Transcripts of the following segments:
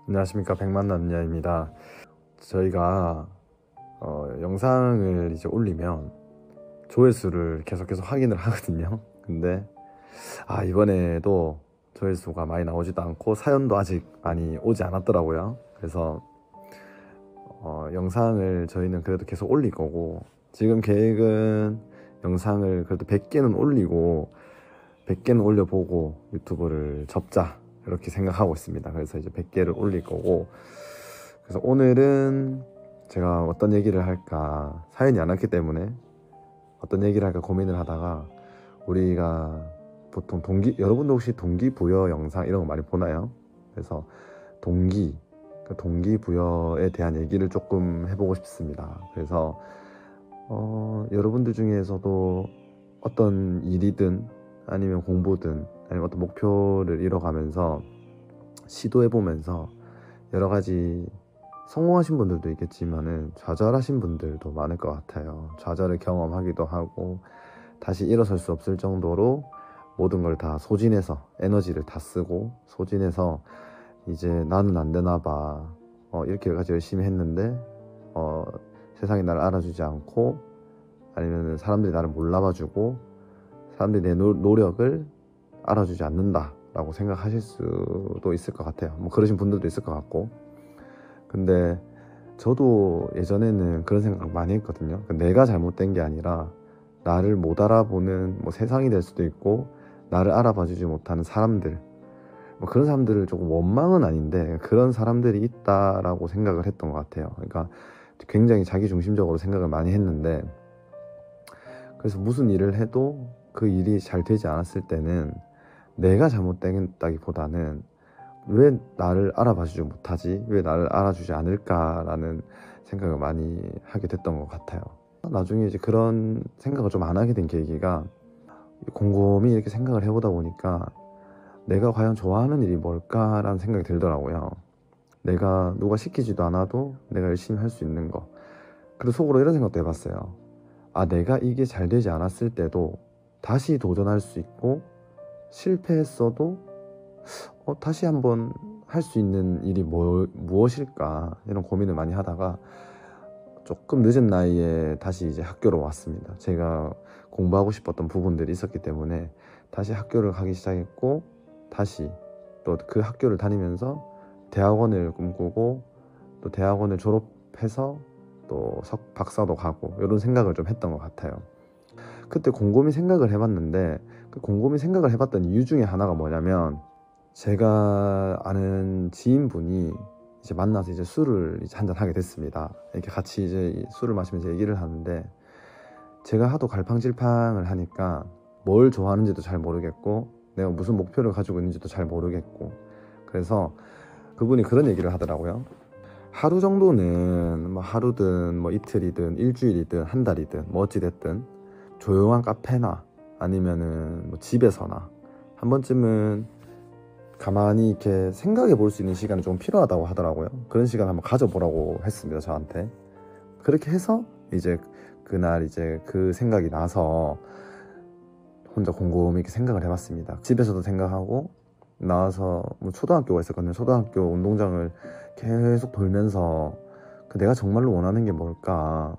안녕하십니까, 백만남녀입니다. 저희가 영상을 이제 올리면 조회수를 계속 확인을 하거든요. 근데 이번에도 조회수가 많이 나오지도 않고 사연도 아직 많이 오지 않았더라고요. 그래서 영상을 저희는 그래도 계속 올릴 거고, 지금 계획은 영상을 그래도 100개는 올리고 100개는 올려보고 유튜브를 접자, 이렇게 생각하고 있습니다. 그래서 이제 100개를 올릴 거고, 그래서 오늘은 제가 어떤 얘기를 할까, 사연이 안 왔기 때문에 어떤 얘기를 할까 고민을 하다가, 우리가 보통 여러분도 혹시 동기부여 영상 이런 거 많이 보나요? 그래서 그 동기부여에 대한 얘기를 조금 해보고 싶습니다. 그래서 여러분들 중에서도 어떤 일이든 아니면 공부든 아니면 어떤 목표를 이뤄가면서 시도해보면서 여러 가지 성공하신 분들도 있겠지만은 좌절하신 분들도 많을 것 같아요. 좌절을 경험하기도 하고 다시 일어설 수 없을 정도로 모든 걸 다 소진해서 에너지를 다 쓰고 소진해서 이제 나는 안 되나 봐, 이렇게까지 열심히 했는데 세상이 나를 알아주지 않고, 아니면 사람들이 나를 몰라봐주고 사람들이 내 노력을 알아주지 않는다 라고 생각하실 수도 있을 것 같아요. 뭐 그러신 분들도 있을 것 같고. 근데 저도 예전에는 그런 생각 많이 했거든요. 내가 잘못된 게 아니라 나를 못 알아보는 뭐 세상이 될 수도 있고, 나를 알아봐주지 못하는 사람들, 뭐 그런 사람들을 조금 원망은 아닌데 그런 사람들이 있다라고 생각을 했던 것 같아요. 그러니까 굉장히 자기중심적으로 생각을 많이 했는데, 그래서 무슨 일을 해도 그 일이 잘 되지 않았을 때는 내가 잘못됐다기보다는 왜 나를 알아봐주지 못하지? 왜 나를 알아주지 않을까라는 생각을 많이 하게 됐던 것 같아요. 나중에 이제 그런 생각을 좀 안 하게 된 계기가, 곰곰이 이렇게 생각을 해보다 보니까 내가 과연 좋아하는 일이 뭘까라는 생각이 들더라고요. 내가 누가 시키지도 않아도 내가 열심히 할 수 있는 거. 그리고 속으로 이런 생각도 해봤어요. 내가 이게 잘 되지 않았을 때도 다시 도전할 수 있고, 실패했어도 다시 한번 할 수 있는 일이 무엇일까, 이런 고민을 많이 하다가 조금 늦은 나이에 다시 이제 학교로 왔습니다. 제가 공부하고 싶었던 부분들이 있었기 때문에 다시 학교를 가기 시작했고, 다시 또 그 학교를 다니면서 대학원을 꿈꾸고, 또 대학원을 졸업해서 또 박사도 가고, 이런 생각을 좀 했던 것 같아요. 그때 곰곰이 생각을 해봤는데, 그 곰곰이 생각을 해봤던 이유 중에 하나가 뭐냐면, 제가 아는 지인분이 이제 만나서 이제 술을 이제 한잔 하게 됐습니다. 이렇게 같이 이제 술을 마시면서 얘기를 하는데, 제가 하도 갈팡질팡을 하니까 뭘 좋아하는지도 잘 모르겠고 내가 무슨 목표를 가지고 있는지도 잘 모르겠고, 그래서 그분이 그런 얘기를 하더라고요. 하루 정도는, 뭐 하루든 뭐 이틀이든 일주일이든 한 달이든 뭐 어찌됐든 조용한 카페나 아니면은 뭐 집에서나 한 번쯤은 가만히 이렇게 생각해 볼 수 있는 시간이 좀 필요하다고 하더라고요. 그런 시간 한번 가져보라고 했습니다, 저한테. 그렇게 해서 이제 그날 이제 그 생각이 나서 혼자 곰곰이 이렇게 생각을 해봤습니다. 집에서도 생각하고, 나와서 뭐 초등학교가 있었거든요. 초등학교 운동장을 계속 돌면서 내가 정말로 원하는 게 뭘까,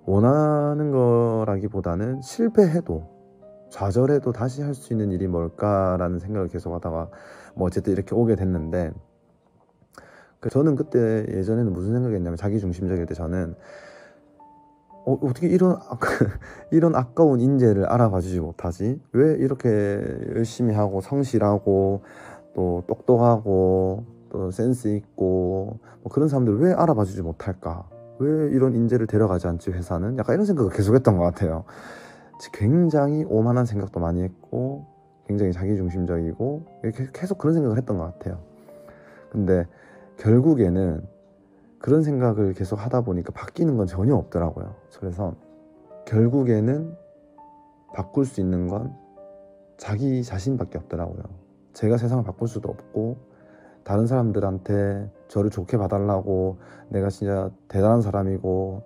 원하는 거라기보다는 실패해도 좌절해도 다시 할 수 있는 일이 뭘까라는 생각을 계속 하다가 뭐 어쨌든 이렇게 오게 됐는데, 저는 그때 예전에는 무슨 생각이었냐면, 자기중심적일 때 저는 어떻게 이런 아까운 인재를 알아봐주지 못하지? 왜 이렇게 열심히 하고 성실하고 또 똑똑하고 또 센스 있고 뭐 그런 사람들 왜 알아봐주지 못할까? 왜 이런 인재를 데려가지 않지, 회사는? 약간 이런 생각을 계속했던 것 같아요. 굉장히 오만한 생각도 많이 했고, 굉장히 자기중심적이고, 이렇게 계속 그런 생각을 했던 것 같아요. 근데 결국에는 그런 생각을 계속 하다 보니까 바뀌는 건 전혀 없더라고요. 그래서 결국에는 바꿀 수 있는 건 자기 자신밖에 없더라고요. 제가 세상을 바꿀 수도 없고, 다른 사람들한테 저를 좋게 봐달라고 내가 진짜 대단한 사람이고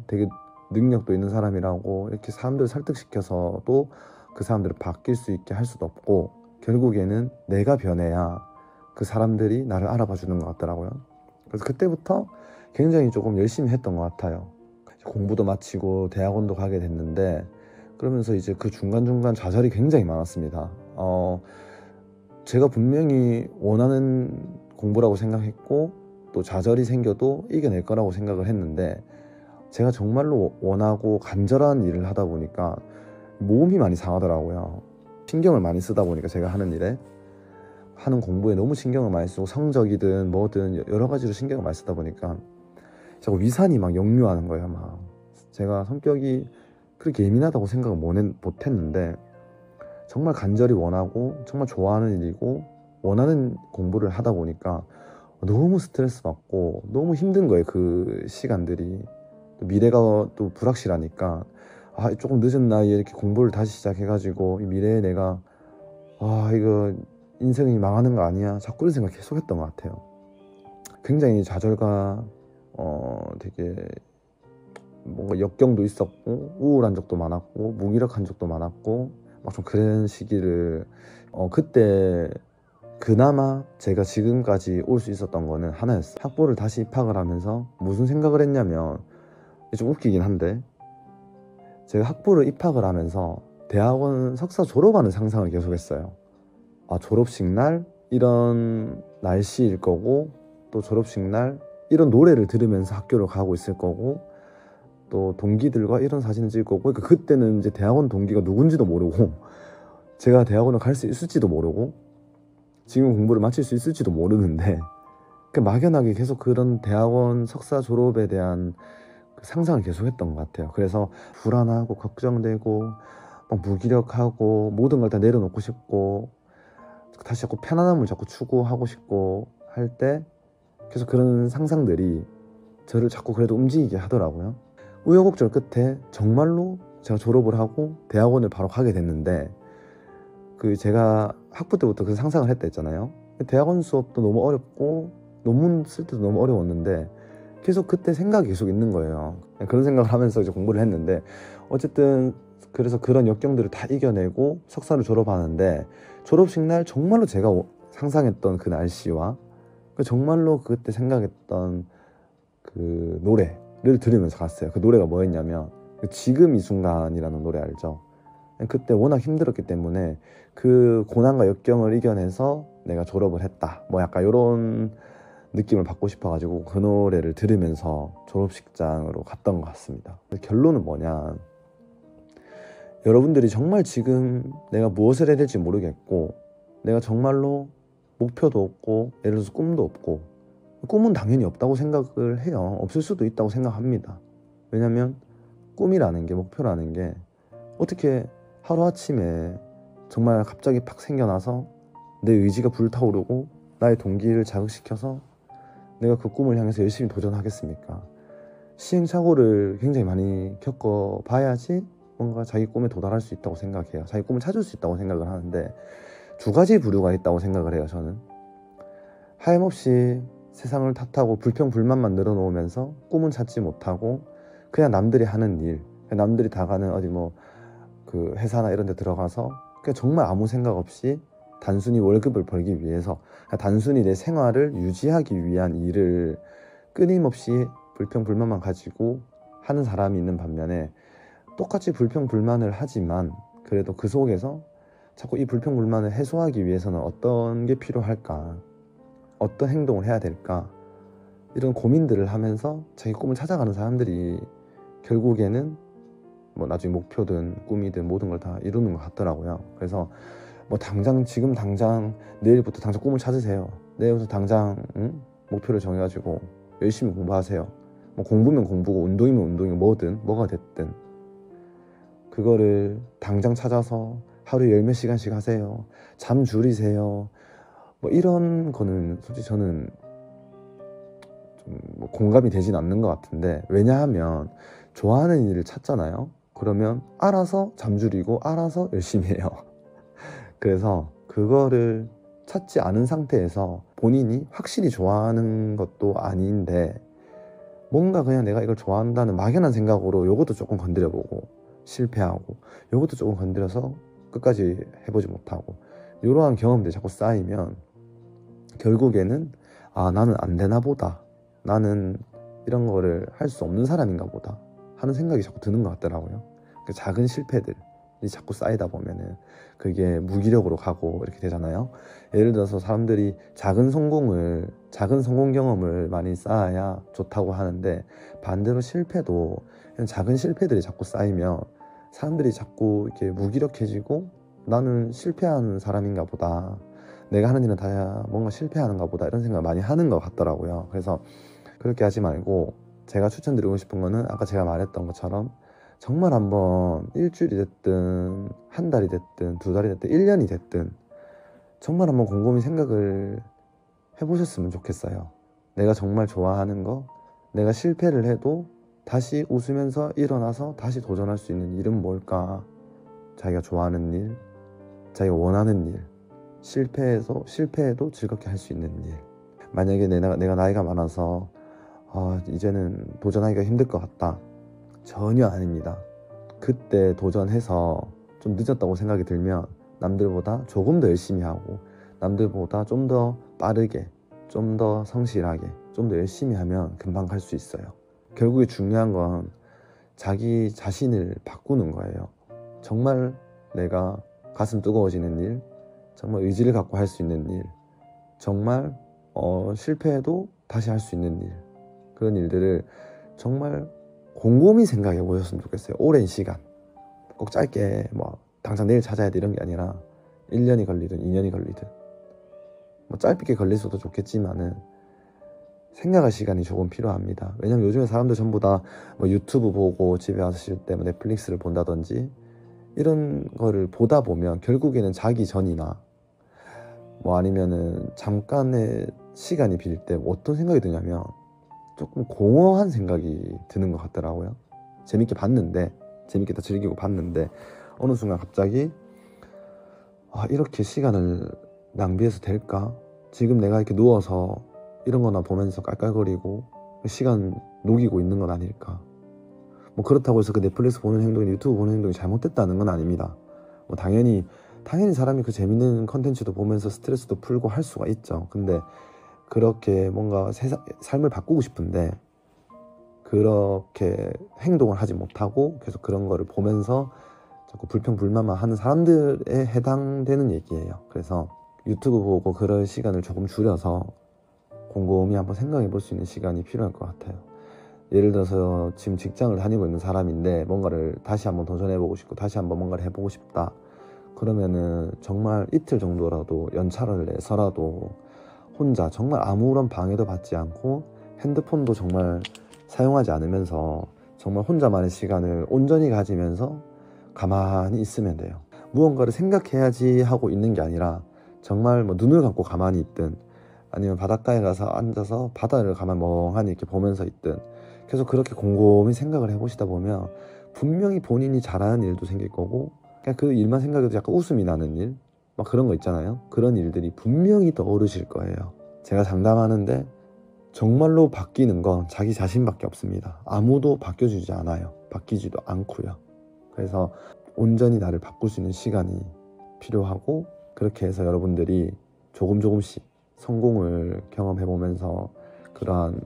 되게 능력도 있는 사람이라고 이렇게 사람들을 설득시켜서 또 그 사람들을 바뀔 수 있게 할 수도 없고, 결국에는 내가 변해야 그 사람들이 나를 알아봐 주는 것 같더라고요. 그래서 그때부터 굉장히 조금 열심히 했던 것 같아요. 공부도 마치고 대학원도 가게 됐는데, 그러면서 이제 그 중간중간 좌절이 굉장히 많았습니다. 제가 분명히 원하는 공부라고 생각했고 또 좌절이 생겨도 이겨낼 거라고 생각을 했는데, 제가 정말로 원하고 간절한 일을 하다 보니까 몸이 많이 상하더라고요. 신경을 많이 쓰다 보니까 제가 하는 일에, 하는 공부에 너무 신경을 많이 쓰고 성적이든 뭐든 여러 가지로 신경을 많이 쓰다 보니까 자꾸 위산이 막 역류하는 거예요. 막 제가 성격이 그렇게 예민하다고 생각을 못 했는데, 정말 간절히 원하고 정말 좋아하는 일이고 원하는 공부를 하다 보니까 너무 스트레스 받고 너무 힘든 거예요. 그 시간들이. 미래가 또 불확실하니까 조금 늦은 나이에 이렇게 공부를 다시 시작해가지고 이 미래에 내가 이거 인생이 망하는 거 아니야, 자꾸 이런 생각 계속 했던 것 같아요. 굉장히 좌절과 되게 뭔가 역경도 있었고 우울한 적도 많았고 무기력한 적도 많았고 막 좀 그런 시기를 그때 그나마 제가 지금까지 올 수 있었던 거는 하나였어요. 학부를 다시 입학을 하면서 무슨 생각을 했냐면, 좀 웃기긴 한데, 제가 학부를 입학을 하면서 대학원 석사 졸업하는 상상을 계속했어요. 졸업식 날 이런 날씨일 거고, 또 졸업식 날 이런 노래를 들으면서 학교를 가고 있을 거고, 또 동기들과 이런 사진을 찍을 거고. 그러니까 그때는 이제 대학원 동기가 누군지도 모르고 제가 대학원을 갈 수 있을지도 모르고 지금 공부를 마칠 수 있을지도 모르는데, 막연하게 계속 그런 대학원 석사 졸업에 대한 그 상상을 계속했던 것 같아요. 그래서 불안하고 걱정되고 막 무기력하고 모든 걸 다 내려놓고 싶고 다시 자꾸 편안함을 자꾸 추구하고 싶고 할 때 계속 그런 상상들이 저를 자꾸 그래도 움직이게 하더라고요. 우여곡절 끝에 정말로 제가 졸업을 하고 대학원을 바로 가게 됐는데, 그 제가 학부 때부터 그 상상을 했다 했잖아요. 대학원 수업도 너무 어렵고 논문 쓸 때도 너무 어려웠는데 계속 그때 생각이 계속 있는 거예요. 그런 생각을 하면서 이제 공부를 했는데, 어쨌든 그래서 그런 역경들을 다 이겨내고 석사를 졸업하는데, 졸업식 날 정말로 제가 상상했던 그 날씨와 정말로 그때 생각했던 그 노래를 들으면서 갔어요. 그 노래가 뭐였냐면 지금 이 순간이라는 노래 알죠? 그때 워낙 힘들었기 때문에 그 고난과 역경을 이겨내서 내가 졸업을 했다, 뭐 약간 이런 느낌을 받고 싶어가지고 그 노래를 들으면서 졸업식장으로 갔던 것 같습니다. 결론은 뭐냐, 여러분들이 정말 지금 내가 무엇을 해야 될지 모르겠고 내가 정말로 목표도 없고 예를 들어서 꿈도 없고, 꿈은 당연히 없다고 생각을 해요. 없을 수도 있다고 생각합니다. 왜냐면 꿈이라는 게, 목표라는 게 어떻게 하루아침에 정말 갑자기 팍 생겨나서 내 의지가 불타오르고 나의 동기를 자극시켜서 내가 그 꿈을 향해서 열심히 도전하겠습니까? 시행착오를 굉장히 많이 겪어봐야지 뭔가 자기 꿈에 도달할 수 있다고 생각해요. 자기 꿈을 찾을 수 있다고 생각을 하는데, 두 가지 부류가 있다고 생각을 해요. 저는 하염없이 세상을 탓하고 불평불만만 늘어놓으면서 꿈은 찾지 못하고 그냥 남들이 하는 일, 남들이 다 가는 어디 그 회사나 이런 데 들어가서 그냥 정말 아무 생각 없이 단순히 월급을 벌기 위해서, 단순히 내 생활을 유지하기 위한 일을 끊임없이 불평불만만 가지고 하는 사람이 있는 반면에, 똑같이 불평불만을 하지만 그래도 그 속에서 자꾸 이 불평불만을 해소하기 위해서는 어떤 게 필요할까, 어떤 행동을 해야 될까, 이런 고민들을 하면서 자기 꿈을 찾아가는 사람들이 결국에는 나중에 목표든 꿈이든 모든 걸 다 이루는 것 같더라고요. 그래서 지금 당장 내일부터 당장 꿈을 찾으세요. 내일부터 당장 목표를 정해가지고 열심히 공부하세요. 공부면 공부고 운동이면 운동이고 뭐가 됐든 그거를 당장 찾아서 하루에 10몇 시간씩 하세요. 잠 줄이세요. 이런 거는 솔직히 저는 좀 공감이 되진 않는 것 같은데, 왜냐하면 좋아하는 일을 찾잖아요. 그러면 알아서 잠 줄이고 알아서 열심히 해요. 그래서 그거를 찾지 않은 상태에서 본인이 확실히 좋아하는 것도 아닌데 뭔가 그냥 내가 이걸 좋아한다는 막연한 생각으로 요것도 조금 건드려보고 실패하고, 요것도 조금 건드려서 끝까지 해보지 못하고, 이러한 경험들이 자꾸 쌓이면 결국에는 나는 안 되나 보다, 나는 이런 거를 할 수 없는 사람인가 보다 하는 생각이 자꾸 드는 것 같더라고요. 그 작은 실패들이 자꾸 쌓이다 보면은 그게 무기력으로 가고 이렇게 되잖아요. 예를 들어서 사람들이 작은 성공 경험을 많이 쌓아야 좋다고 하는데, 반대로 실패도 작은 실패들이 자꾸 쌓이면 사람들이 자꾸 이렇게 무기력해지고, 나는 실패하는 사람인가 보다, 내가 하는 일은 다 뭔가 실패하는가 보다, 이런 생각을 많이 하는 것 같더라고요. 그래서 그렇게 하지 말고, 제가 추천드리고 싶은 거는 아까 제가 말했던 것처럼 정말 한번 일주일이 됐든 한 달이 됐든 두 달이 됐든 1년이 됐든 정말 한번 곰곰이 생각을 해보셨으면 좋겠어요. 내가 정말 좋아하는 거, 내가 실패를 해도 다시 웃으면서 일어나서 다시 도전할 수 있는 일은 뭘까? 자기가 좋아하는 일, 자기가 원하는 일, 실패해도 즐겁게 할 수 있는 일. 만약에 내가 나이가 많아서 이제는 도전하기가 힘들 것 같다, 전혀 아닙니다. 그때 도전해서 좀 늦었다고 생각이 들면 남들보다 조금 더 열심히 하고, 남들보다 좀 더 빠르게, 좀 더 성실하게, 좀 더 열심히 하면 금방 갈 수 있어요. 결국에 중요한 건 자기 자신을 바꾸는 거예요. 정말 내가 가슴 뜨거워지는 일, 정말 의지를 갖고 할 수 있는 일, 정말 실패해도 다시 할 수 있는 일, 그런 일들을 정말 곰곰이 생각해 보셨으면 좋겠어요. 오랜 시간, 꼭 짧게 뭐 당장 내일 찾아야 돼 이런 게 아니라 1년이 걸리든 2년이 걸리든, 뭐 짧게 걸릴수도 좋겠지만은 생각할 시간이 조금 필요합니다. 왜냐면 요즘에 사람들 전부 다 뭐 유튜브 보고 집에 왔을 때 뭐 넷플릭스를 본다든지 이런 거를 보다 보면 결국에는 자기 전이나 뭐 아니면은 잠깐의 시간이 빌 때 어떤 생각이 드냐면 조금 공허한 생각이 드는 것 같더라고요. 재밌게 다 즐기고 봤는데 어느 순간 갑자기 이렇게 시간을 낭비해서 될까? 지금 내가 이렇게 누워서 이런 거나 보면서 깔깔거리고 시간 녹이고 있는 건 아닐까? 뭐 그렇다고 해서 그 넷플릭스 보는 행동이, 유튜브 보는 행동이 잘못됐다는 건 아닙니다. 뭐 당연히 사람이 그 재밌는 컨텐츠도 보면서 스트레스도 풀고 할 수가 있죠. 근데 그렇게 뭔가 삶을 바꾸고 싶은데 그렇게 행동을 하지 못하고 계속 그런 거를 보면서 자꾸 불평불만만 하는 사람들에 해당되는 얘기예요. 그래서 유튜브 보고 그럴 시간을 조금 줄여서 곰곰이 한번 생각해 볼 수 있는 시간이 필요할 것 같아요. 예를 들어서 지금 직장을 다니고 있는 사람인데 뭔가를 다시 한번 도전해보고 싶고 다시 한번 뭔가를 해보고 싶다, 그러면은 정말 이틀 정도라도 연차를 내서라도 혼자 정말 아무런 방해도 받지 않고 핸드폰도 정말 사용하지 않으면서 정말 혼자만의 시간을 온전히 가지면서 가만히 있으면 돼요. 무언가를 생각해야지 하고 있는 게 아니라 정말 뭐 눈을 감고 가만히 있든 아니면 바닷가에 가서 앉아서 바다를 가만 멍하니 이렇게 보면서 있든 계속 그렇게 곰곰이 생각을 해보시다 보면 분명히 본인이 잘하는 일도 생길 거고, 그냥 그 일만 생각해도 약간 웃음이 나는 일, 막 그런 거 있잖아요. 그런 일들이 분명히 떠오르실 거예요. 제가 장담하는데 정말로 바뀌는 건 자기 자신밖에 없습니다. 아무도 바뀌어주지 않아요. 바뀌지도 않고요. 그래서 온전히 나를 바꿀 수 있는 시간이 필요하고, 그렇게 해서 여러분들이 조금씩 성공을 경험해보면서 그러한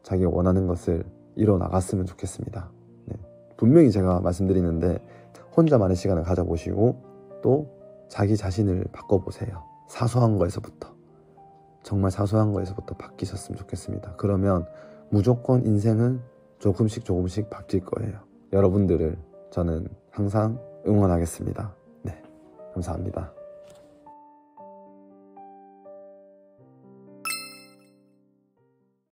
자기가 원하는 것을 이뤄 나갔으면 좋겠습니다. 네. 분명히 제가 말씀드리는데 혼자만의 시간을 가져보시고 또 자기 자신을 바꿔보세요. 사소한 거에서부터, 정말 사소한 거에서부터 바뀌셨으면 좋겠습니다. 그러면 무조건 인생은 조금씩 바뀔 거예요. 여러분들을 저는 항상 응원하겠습니다. 네, 감사합니다.